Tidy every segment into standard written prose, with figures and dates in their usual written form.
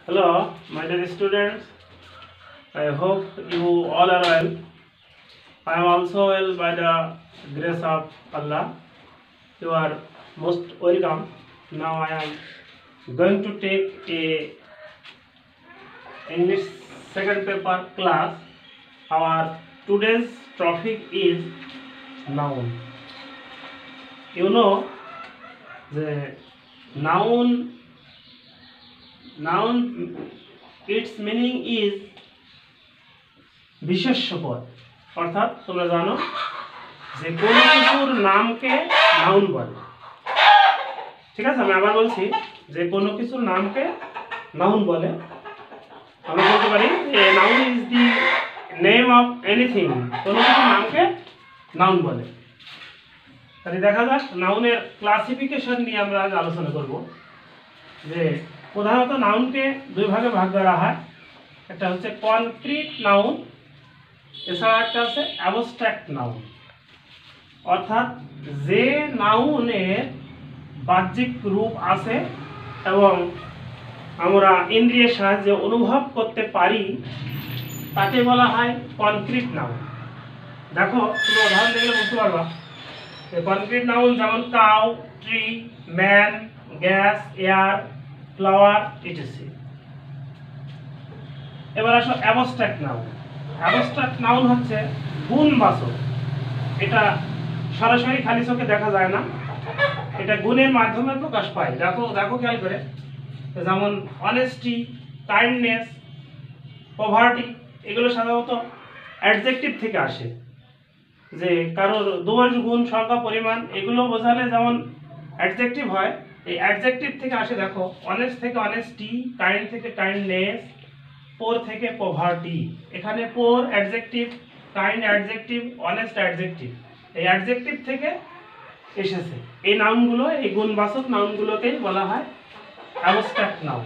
Hello, my dear students. I hope you all are well. I am also well by the grace of Allah. You are most welcome. Now I am going to take a English second paper class. Our today's topic is noun. You know the noun its meaning is বিশেষ্য পদ অর্থাৎ তোমরা জানো যে কোনো কিছুর নামকে noun বলে। ঠিক আছে, আমি আবার বলছি যে কোনো কিছুর নামকে নাউন বলে। আমরা বলতে পারি noun is the name of anything, কোনো কিছুর নামকে নাউন বলে। তাহলে দেখা যাক নাউনের ক্লাসিফিকেশন নিয়ে আমরা আজ আলোচনা করব। যে প্রধানত নাউনকে দুই ভাগে ভাগ করা হয়, একটা হচ্ছে কনক্রিট নাউন, এছাড়া একটা আছে অ্যাবস্ট্রাক্ট নাউন। অর্থাৎ যে নাউনের বাহ্যিক রূপ আছে এবং আমরা ইন্দ্রিয়ের সাহায্যে অনুভব করতে পারি তাকে বলা হয় কনক্রিট নাউন। দেখো তুমি উদাহরণ দেখলে বুঝতে পারবা কনক্রিট নাউন যেমন cow, tree, man, gas, air, flower ইত্যাদি। এবার আসো অ্যাবস্ট্রাক্ট নাউন। অ্যাবস্ট্রাক্ট নাউন হচ্ছে গুণবাচক। এটা সরাসরি খালি চোখে দেখা যায় না, এটা গুণের মাধ্যমে প্রকাশ পায়। দেখো খেয়াল করে, যেমন অনেস্টি, কাইন্ডনেস, পভার্টি, এগুলো সাধারণত অ্যাডজেক্টিভ থেকে আসে। যে কারোর দোষ, গুণ, সংখ্যা, পরিমাণ এগুলো বোঝালে যেমন অ্যাডজেক্টিভ হয়, এই অ্যাডজেক্টিভ থেকে আসে। দেখো অনেস্ট থেকে অনেস্টি, কাইন্ড থেকে কাইন্ডনেস, পোর থেকে পভার্টি। এখানে poor adjective, kind adjective, honest adjective, এই অ্যাডজেক্টিভ থেকে এসেছে। এই নাউনগুলো, এই গুণবাচক নাউনগুলোকেই বলা হয় অ্যাবস্ট্রাক্ট নাউন।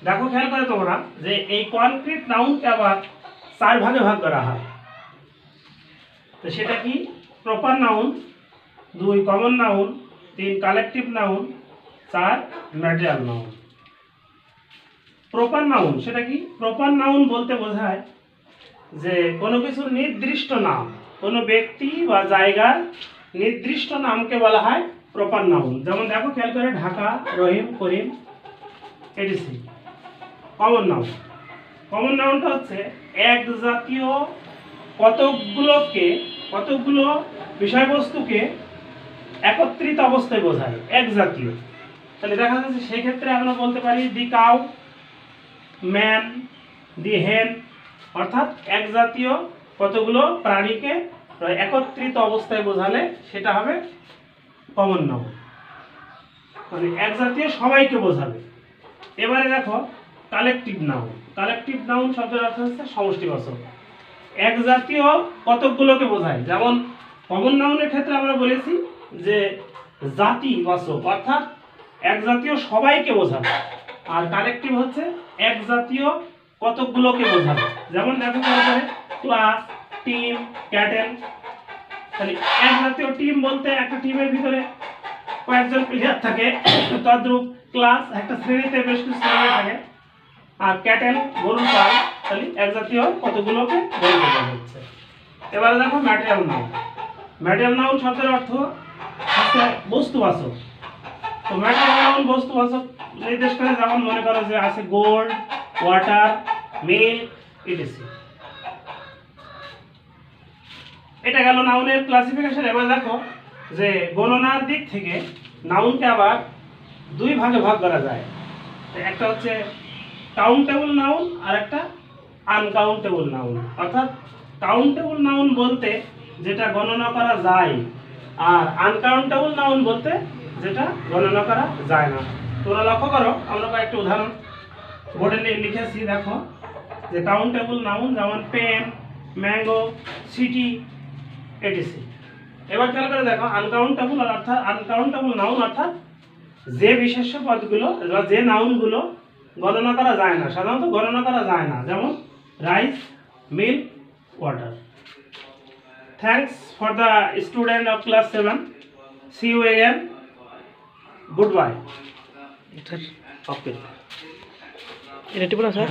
দেখো খেয়াল করে তোমরা যে এই কনক্রিট নাউনকে আবার চার ভাগে ভাগ করা হয়। তো সেটা কি? Proper noun, 2 common noun, 3 collective noun, 4 material noun. Proper noun সেটা কি? প্রপার নাউন বলতে বোঝায় যে কোনো কিছুর নির্দিষ্ট নাম, কোনো ব্যক্তি বা জায়গার নির্দিষ্ট নামকে বলা হয় প্রপার নাউন। যেমন দেখো খেয়াল করে ঢাকা, রহিম, করিম এডিসি। কমন নাউন, কমন নাউনটা হচ্ছে এক জাতীয় কতগুলো বিষয়বস্তুকে একত্রিত অবস্থায় বোঝায়, এক জাতীয়। তাহলে দেখা যাচ্ছে সেই ক্ষেত্রে আমরা বলতে পারি দি কাউ, ম্যান, দি হেন। অর্থাৎ এক জাতীয় কতগুলো প্রাণীকে একত্রিত অবস্থায় বোঝালে সেটা হবে কমন নাউন, মানে এক জাতীয় সবাইকে বোঝাবে। এবারে দেখো কালেকটিভ নাউন। কালেকটিভ নাউন শব্দের অর্থ হচ্ছে সমষ্টিবাচক, এক জাতীয় কতকগুলোকে বোঝায়। যেমন কমন নাউনের ক্ষেত্রে আমরা বলেছি যে জাতিবাচক, অর্থাৎ এক জাতীয় সবাইকে বোঝাবে। আর কালেকটিভ হচ্ছে এক জাতীয় কতকগুলোকে বোঝাবে। যেমন দেখো ক্লাস, টিম, ক্যাটেল। তাহলে এক জাতীয় টিম বলতে একটা টিমের ভিতরে কয়েকজন প্লেয়ার থাকে, তদ্রূপ ক্লাস একটা শ্রেণীতে বেশ কিছু শ্রেণী থাকে। আর ক্যাটেল গরুর পাল, তাহলে এক জাতীয় কতগুলোকে গরু বোঝানো হচ্ছে। এবারে দেখো ম্যাটেরিয়াল নাউন। ম্যাটেরিয়াল নাউন শব্দের অর্থ হচ্ছে বস্তুবাচক। তো ম্যাটেরিয়াল নাউন বস্তুবাচক নির্দেশ করে। যেমন মনে করো যে আছে গোল্ড, ওয়াটার, মিল্ক ইত্যাদি। এটা গেল নাউনের ক্লাসিফিকেশন। এবার দেখো যে গণনার দিক থেকে নাউনকে আবার দুই ভাগে ভাগ করা যায়। একটা হচ্ছে কাউন্টেবল নাউন আর একটা আনকাউন্টেবল নাউন। অর্থাৎ কাউন্টেবল নাউন বলতে যেটা গণনা করা যায়, আর আনকাউন্টেবল নাউন বলতে যেটা গণনা করা যায় না। তোমরা লক্ষ্য করো, আমরা কয়েকটা উদাহরণ বোর্ডে লিখেছি। দেখো যে কাউন্টেবল নাউন যেমন পেন, ম্যাঙ্গো, সিটি এটিসি। এবার খেয়াল করে দেখো আনকাউন্টেবল, অর্থাৎ আনকাউন্টেবল নাউন অর্থাৎ যে বিশেষ্য পদগুলো বা যে নাউনগুলো গণনা করা যায় না, সাধারণত গণনা করা যায় না। যেমন rice, milk, water. Thanks for the student of class 7. See you again. Goodbye. Okay. এটা টিপুন না স্যার।